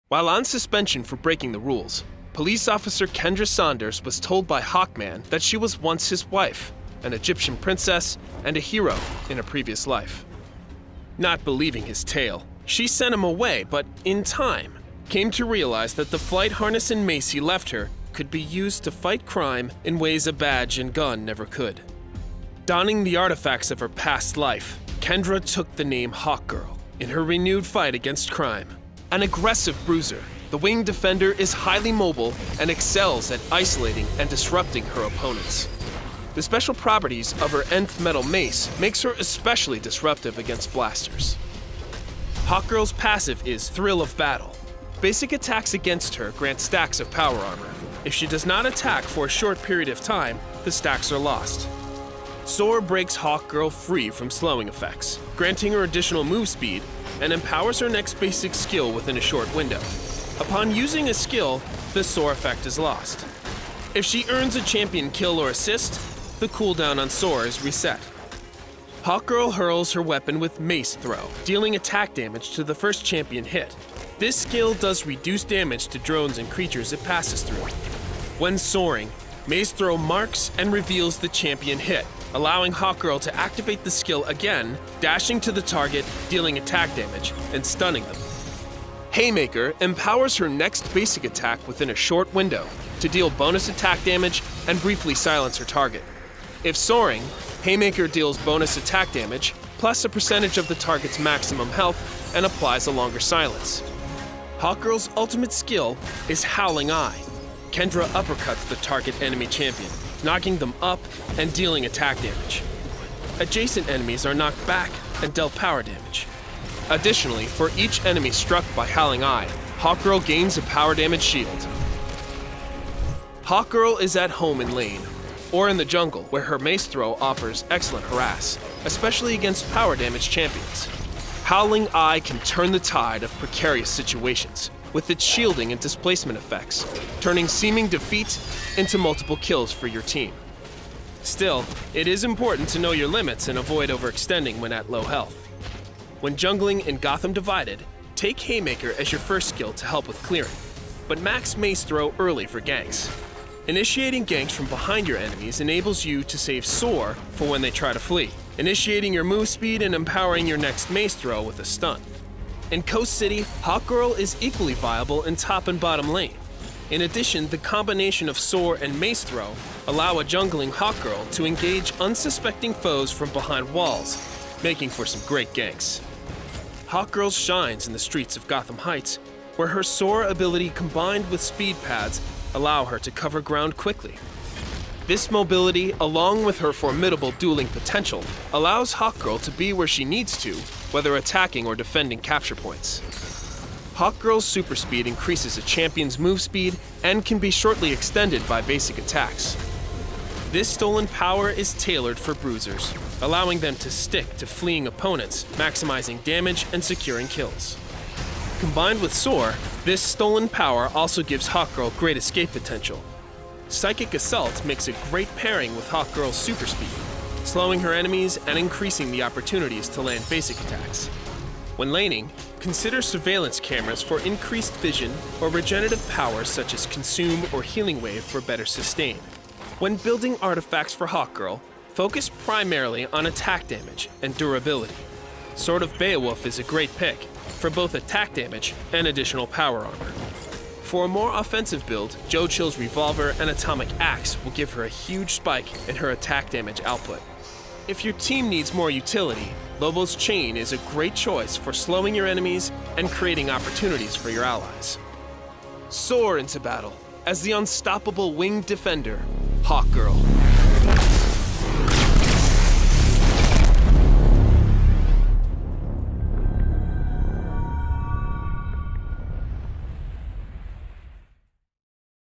While on suspension for breaking the rules, police officer Kendra Saunders was told by Hawkman that she was once his wife, an Egyptian princess, and a hero in a previous life. Not believing his tale, she sent him away, but in time, came to realize that the flight harness and mace he left her could be used to fight crime in ways a badge and gun never could. Donning the artifacts of her past life, Kendra took the name Hawkgirl in her renewed fight against crime. An aggressive bruiser, the winged defender is highly mobile and excels at isolating and disrupting her opponents. The special properties of her nth metal mace makes her especially disruptive against blasters. Hawkgirl's passive is Thrill of Battle. Basic attacks against her grant stacks of power armor. If she does not attack for a short period of time, the stacks are lost. Soar breaks Hawkgirl free from slowing effects, granting her additional move speed, and empowers her next basic skill within a short window. Upon using a skill, the Soar effect is lost. If she earns a champion kill or assist, the cooldown on Soar is reset. Hawkgirl hurls her weapon with Mace Throw, dealing attack damage to the first champion hit. This skill does reduce damage to drones and creatures it passes through. When soaring, Mace Throw marks and reveals the champion hit, allowing Hawkgirl to activate the skill again, dashing to the target, dealing attack damage, and stunning them. Haymaker empowers her next basic attack within a short window to deal bonus attack damage and briefly silence her target. If soaring, Haymaker deals bonus attack damage, plus a percentage of the target's maximum health, and applies a longer silence. Hawkgirl's ultimate skill is Howling Eye. Kendra uppercuts the target enemy champion, knocking them up and dealing attack damage. Adjacent enemies are knocked back and dealt power damage. Additionally, for each enemy struck by Howling Eye, Hawkgirl gains a power damage shield. Hawkgirl is at home in lane, or in the jungle, where her mace throw offers excellent harass, especially against power damage champions. Howling Eye can turn the tide of precarious situations, with its shielding and displacement effects, turning seeming defeat into multiple kills for your team. Still, it is important to know your limits and avoid overextending when at low health. When jungling in Gotham Divided, take Haymaker as your first skill to help with clearing, but max Mace Throw early for ganks. Initiating ganks from behind your enemies enables you to save Soar for when they try to flee, initiating your move speed and empowering your next Mace Throw with a stun. In Coast City, Hawkgirl is equally viable in top and bottom lane. In addition, the combination of Soar and Mace Throw allow a jungling Hawkgirl to engage unsuspecting foes from behind walls, making for some great ganks. Hawkgirl shines in the streets of Gotham Heights, where her Soar ability combined with speed pads allow her to cover ground quickly. This mobility, along with her formidable dueling potential, allows Hawkgirl to be where she needs to, whether attacking or defending capture points. Hawkgirl's super speed increases a champion's move speed and can be shortly extended by basic attacks. This stolen power is tailored for bruisers, allowing them to stick to fleeing opponents, maximizing damage and securing kills. Combined with Soar, this stolen power also gives Hawkgirl great escape potential. Psychic Assault makes a great pairing with Hawkgirl's super speed, slowing her enemies and increasing the opportunities to land basic attacks. When laning, consider surveillance cameras for increased vision or regenerative powers such as Consume or Healing Wave for better sustain. When building artifacts for Hawkgirl, focus primarily on attack damage and durability. Sword of Beowulf is a great pick for both attack damage and additional power armor. For a more offensive build, Joe Chill's Revolver and Atomic Axe will give her a huge spike in her attack damage output. If your team needs more utility, Lobo's Chain is a great choice for slowing your enemies and creating opportunities for your allies. Soar into battle as the unstoppable winged defender, Hawkgirl.